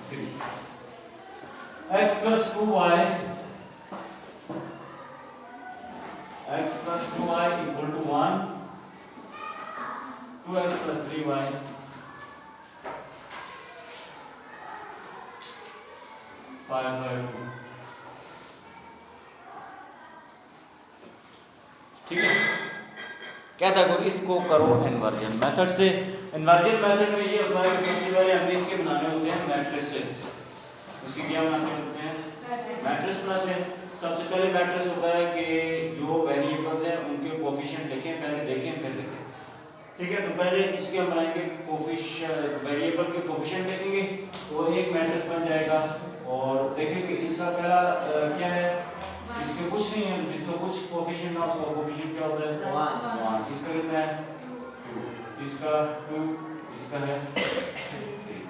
3 x plus 2y equal to 1 2x plus 3y 5/2 ठीक है। कहता है इसको करो इन्वर्जन मेथड से। इन्वर्जन मेथड में ये होता है कि सबसे पहले हमें इसके बनाने होते हैं मैट्रिसेस। इसके क्या बनाते होते हैं? मैट्रिक्स बनाते हैं। सबसे पहले मैट्रिक्स होता है कि जो वेरिएबल्स हैं उनके कोफिशिएंट लिखें, पहले देखें फिर लिखें। ठीक है, तो पहले इसके हम बनाएंगे कोफिशिएंट, वेरिएबल के कोफिशिएंट लिखेंगे तो एक मैट्रिक्स बन जाएगा। और देखेंगे इसका पहला क्या है, इसके कुछ नहीं है, जिसका कुछ कोफिशिएंट ना उसका कोफिशिएंट क्या होता है 1। इसका कितना है 2, इसका 2, इसका है 3।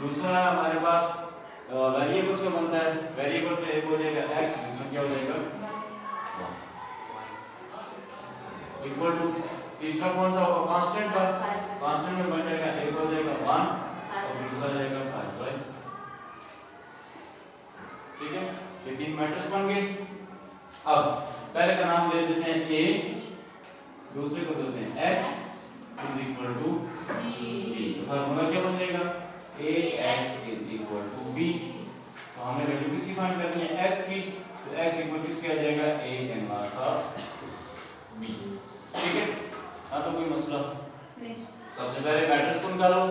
दूसरा हमारे पास वेरिएबल्स का बनता है। वेरिएबल पे एक हो जाएगा x, दूसरा क्या हो जाएगा इक्वल टू, तीसरा कौन सा होगा कांस्टेंट का, कांस्टेंट में बन जाएगा एक हो जाएगा 1 और दूसरा जाएगा 5। ठीक है, ये 3 मैट्रिक्स बन गए। अब पहले का नाम दे देते हैं a, दूसरे को देते हैं x is equal to b। Formula क्या बन जाएगा ax is equal to b। तो हमें वैल्यू किसकी फाइंड करनी है x की, तो x इक्वल किसके आ जाएगा a इनवर्स ऑफ b। ठीक है, हाँ तो कोई मसला नहीं। सबसे पहले मैट्रिक्स को निकालो,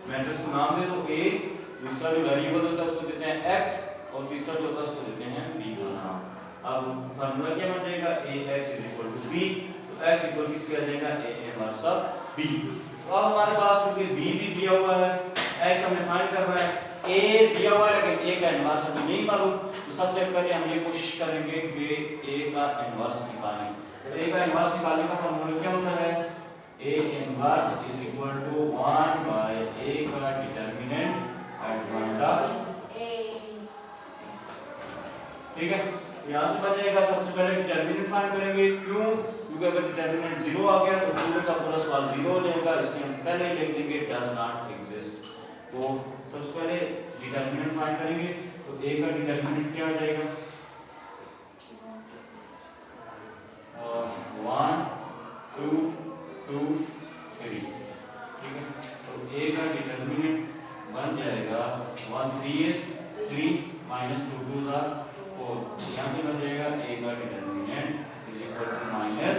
मैट्रिक्स को नाम दे दो a, दूसरा जो वेरिएबल होता है उसको देते हैं x और तीसरा जो होता है उसको देते हैं b का नाम। अब फार्मूला क्या बन जाएगा ax is equal to b। तो x इक्वल किसके आ जाएगा a इनवर्स ऑफ b। तो अब हमारे पास क्योंकि b भी दिया हुआ है, x हमें फाइंड करना है, a दिया हुआ है लेकिन a का इनवर्स हमें नहीं मालूम। तो सबसे पहले हम ये कोशिश करेंगे कि a का इनवर्स निकालें। तो a का इनवर्स निकालने का फार्मूला क्या होता है a inverse is equal to 1 by a का डिटरमिनेंट एडजॉइंट ऑफ। ठीक है, यहाँ से बन जाएगा। सबसे पहले डिटरमिनेंट फाइंड करेंगे, क्यों? क्योंकि अगर डिटरमिनेंट 0 आ गया तो पूरे का पूरा सवाल 0 हो जाएगा, इसलिए हम पहले ही लिख देंगे डज नॉट एग्जिस्ट। तो सबसे पहले डिटरमिनेंट फाइंड करेंगे, तो a का डिटरमिनेंट क्या हो जाएगा 1 2 2 3। ठीक है, तो a का डिटरमिनेंट बन जाएगा 1 3 is 3 minus 2 2 are 4। यहाँ से बन जाएगा a का डिटरमिनेंट इज इक्वल टू -1,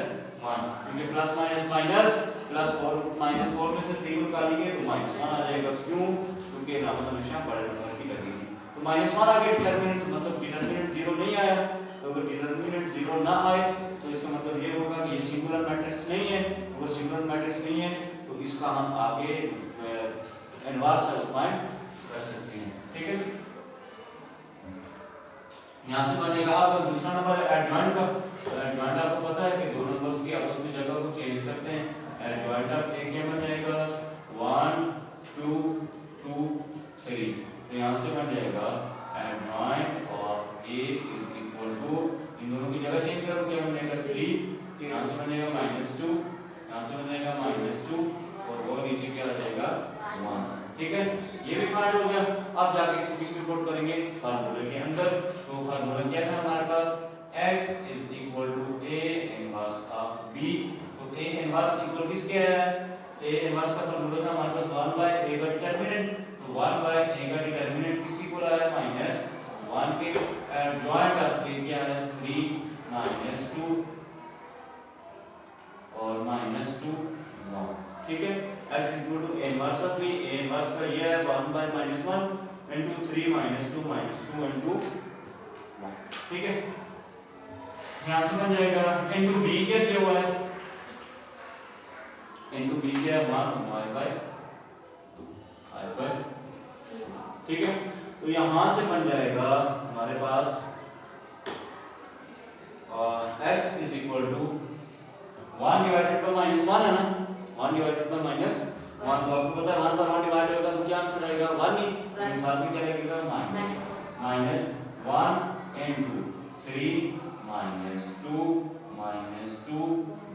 क्योंकि प्लस माइनस माइनस प्लस 4 -4 में से 3 निकालेंगे तो -1 आ जाएगा। क्यों? क्योंकि रामत हमेशा बड़े नंबर की लगेगी। तो -1 आ गया डिटरमिनेंट, मतलब डिटरमिनेंट 0 नहीं आया। तो अगर डिटरमिनेंट 0 ना आए तो इसका मतलब ये होगा कि ये सिंगुलर मैट्रिक्स नहीं है। अगर सिंगुलर मैट्रिक्स नहीं है तो इसका हम आगे इनवर्स फाइंड कर सकते हैं। ठीक है, यहाँ से बनेगा। अब दूसरा नंबर है एडजॉइंट का। एडजॉइंट आपको पता है कि दो नंबर्स की आपस में जगह को चेंज करते हैं। एडजॉइंट ऑफ a क्या बन जाएगा 1 2 2 3। तो यहाँ से बन जाएगा adjoint of a is equal to, इन दोनों की जगह चेंज करो, क्या बन जाएगा 3, यहाँ से बन जाएगा -2, यहाँ से बन जाएगा -2 और नीचे क्या आ जाएगा 1। ठीक है, ये भी फाइंड हो गया। अब जाके इसको किस में पुट करेंगे फार्मूले के अंदर। तो फार्मूला क्या था हमारे पास x is equal to a inverse of b। तो a इनवर्स इक्वल किसके है a इनवर्स का फार्मूला था हमारे पास 1 बाय a का डिटरमिनेंट। तो 1 बाय a का डिटरमिनेंट किसकी इक्वल आया -1 के। एडजॉइंट ऑफ a क्या है 3 -2 और -2 1। ठीक है, x equal to a inverse of b। a inverse का ये है 1 बाय -1 into 3 -2 -2 into 1। ठीक है, यहाँ से बन जाएगा into b क्या दिया हुआ है, into b क्या है 1 y by 2 i by। ठीक है, तो यहाँ से बन जाएगा हमारे पास x is equal to 1 divided by -1 है ना, 1 डिवाइडेड बाय -1। तो आपको पता है 1 पर 1 डिवाइड होगा तो क्या आंसर आएगा 1 ही। साथ में क्या लगेगा -1 into 3 -2 -2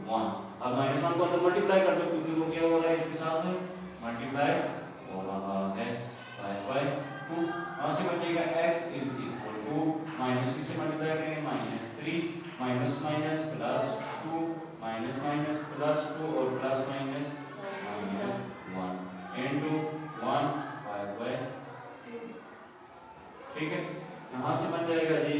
1। अब -1 को अंदर मल्टीप्लाई कर दो, क्योंकि वो क्या हो रहा है इसके साथ में मल्टीप्लाई हो रहा है 5/2। माइनस किससे मल्टीप्लाई करेंगे, -3 माइनस माइनस +2 माइनस माइनस +2 और प्लस माइनस -1 इनटू 1 5/2। ठीक है, यहाँ से बन जाएगा जी।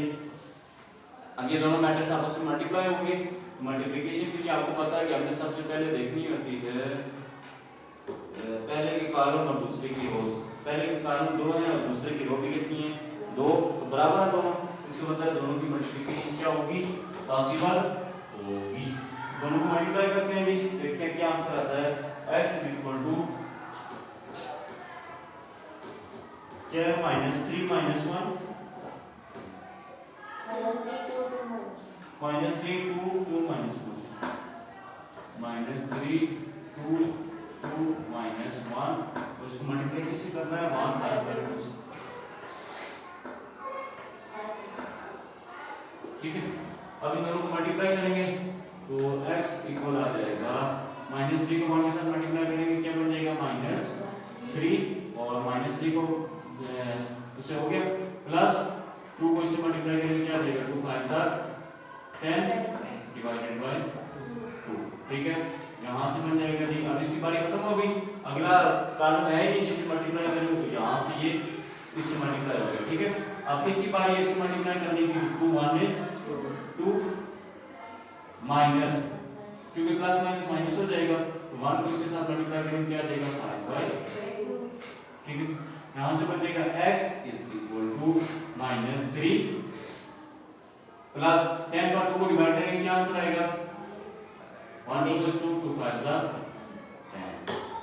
अब ये दोनों मैट्रिक्स आपस में मल्टीप्लाई होंगे। मल्टीप्लिकेशन के लिए आपको पता है कि हमने सबसे पहले देखनी होती है पहले के कॉलम और दूसरे की रोज। पहले के कॉलम 2 है और दूसरे की रो भी कितनी है, 2, तो बराबर है दोनों। इसका मतलब दोनों की मल्टीप्लिकेशन क्या होगी, पॉसिबल होगी। दोनों को मल्टीप्लाई करते हैं जी, देखते हैं क्या आंसर आता है। x क्या है, -3 -1 -3 2 2 -1 -3 2 2 -1 और इसको मल्टीप्लाई किससे करना है, 1 5/2 से। ठीक है, अब इन दोनों को मल्टीप्लाई करेंगे तो x इक्वल आ जाएगा -3 को 1 के साथ मल्टीप्लाई करेंगे क्या बन जाएगा, -3 और -3 को इससे हो गया +2 को इससे मल्टीप्लाई करेंगे क्या आ जाएगा, 2 5 10 डिवाइडेड बाय 2। ठीक है, यहाँ से बन जाएगा जी। अब इसकी बारी खत्म हो गई, अगला कॉलम है ही जिससे मल्टीप्लाई करेंगे, तो यहाँ से ये इससे मल्टीप्लाई हो गया। ठीक है, अब इसकी बारी है इससे मल्टीप्लाई करने की, 2 1 is 2 माइनस, क्योंकि प्लस माइनस माइनस हो जाएगा तो 1 को इसके साथ मल्टीप्लाई करेंगे क्या आ जाएगा, 5/2। ठीक है, यहाँ से बन जाएगा x -3 प्लस 10 पर 2 को डिवाइड करेंगे क्या आंसर आएगा, 1 + 2 2 5 10।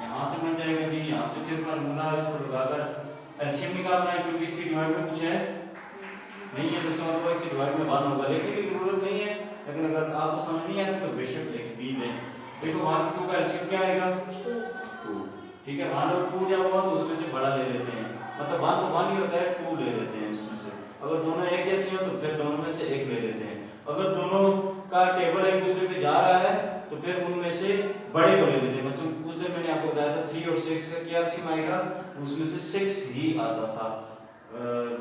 यहाँ से बन जाएगा जी। यहाँ से फिर फार्मूला इसको लगाकर एलसीएम निकालना है, क्योंकि इसकी डिवाइड में कुछ है नहीं है, तो इसका मतलब इससे डिवाइड में 1 होगा। लिखने की जरूरत नहीं है, लेकिन अगर आपको समझ नहीं आती तो बेशक लिख भी लें। देखो 1 और 2 का एलसीएम क्या आएगा, 2। ठीक है, 1 और 2 जब हो तो उसमें से बड़ा ले लेते हैं, मतलब 1 तो 1 ही होता है, 2 ले लेते हैं इसमें से। अगर दोनों एक जैसे हो तो फिर दोनों में से एक ले लेते हैं। अगर दोनों का टेबल एक दूसरे पे जा रहा है तो फिर उनमें से बड़े को ले लेते हैं। मतलब उस दिन मैंने आपको बताया था 3 और 6 का क्या एलसीएम आएगा, उसमें से 6 ही आता था,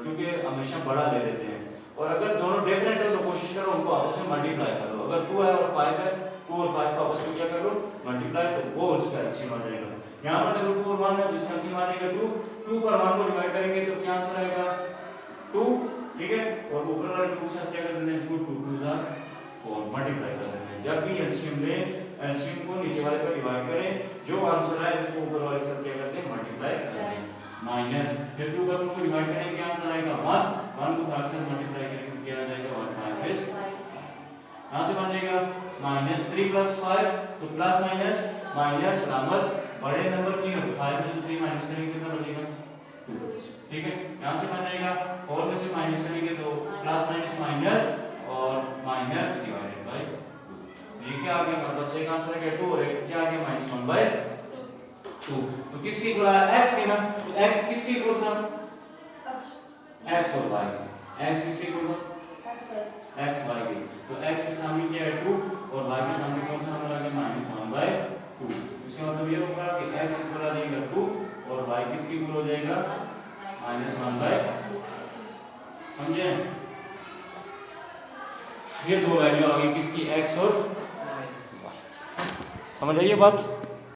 क्योंकि हमेशा बड़ा ले लेते हैं। और अगर दोनों डिफरेंट है तो कोशिश करो उनको आपस में मल्टीप्लाई कर लो। अगर 2 है और 5 है, 2 और 5 को आपस में क्या कर लो, मल्टीप्लाई, तो वो उसका एलसीएम आ जाएगा। यहाँ पर अगर 2 और 1 है तो इसका एलसीएम आ जाएगा 2। 2 पर 1 को डिवाइड करेंगे तो क्या आंसर आएगा, 2। ठीक है, और ऊपर वाले 2 के साथ क्या कर देना है, इसको 2 2 जा 4 मल्टीप्लाई कर देना है। जब भी एलसीएम लें, एलसीएम को नीचे वाले पर डिवाइड करें, जो आंसर आए उसको ऊपर वाले के साथ क्या करते हैं, मल्टीप्लाई करते हैं। माइनस फिर 2 पर 2 को डिवाइड करेंगे क्या आंसर आएगा, 1। 1 को 5 से मल्टीप्लाई करेंगे क्या आ जाएगा, 1 5 is। यहाँ से बन जाएगा -3 + 5, तो प्लस माइनस माइनस अलामत बड़े नंबर की है, 5 में से 3 माइनस करेंगे कितना बचेगा, 2। ठीक है, यहाँ से बन जाएगा 4 में से माइनस करेंगे तो प्लस माइनस माइनस और माइनस डिवाइडेड बाय 2। ये क्या आ गया, हमारे पास एक आंसर है 2 और एक क्या आ गया, -1/2। तो किसकी इक्वल है, x की ना, तो x किसकी इक्वल था, x और y की। x किसकी इक्वल था, x y की। तो x के सामने क्या है 2 और y के सामने कौन सा नंबर आ गया, -1/2। इसका मतलब ये होगा कि x इक्वल आ जाएगा 2 और y किसकी इक्वल हो जाएगा, -1/2। समझे, ये दो वैल्यू आ गई किसकी, x और y। समझ आइए बात।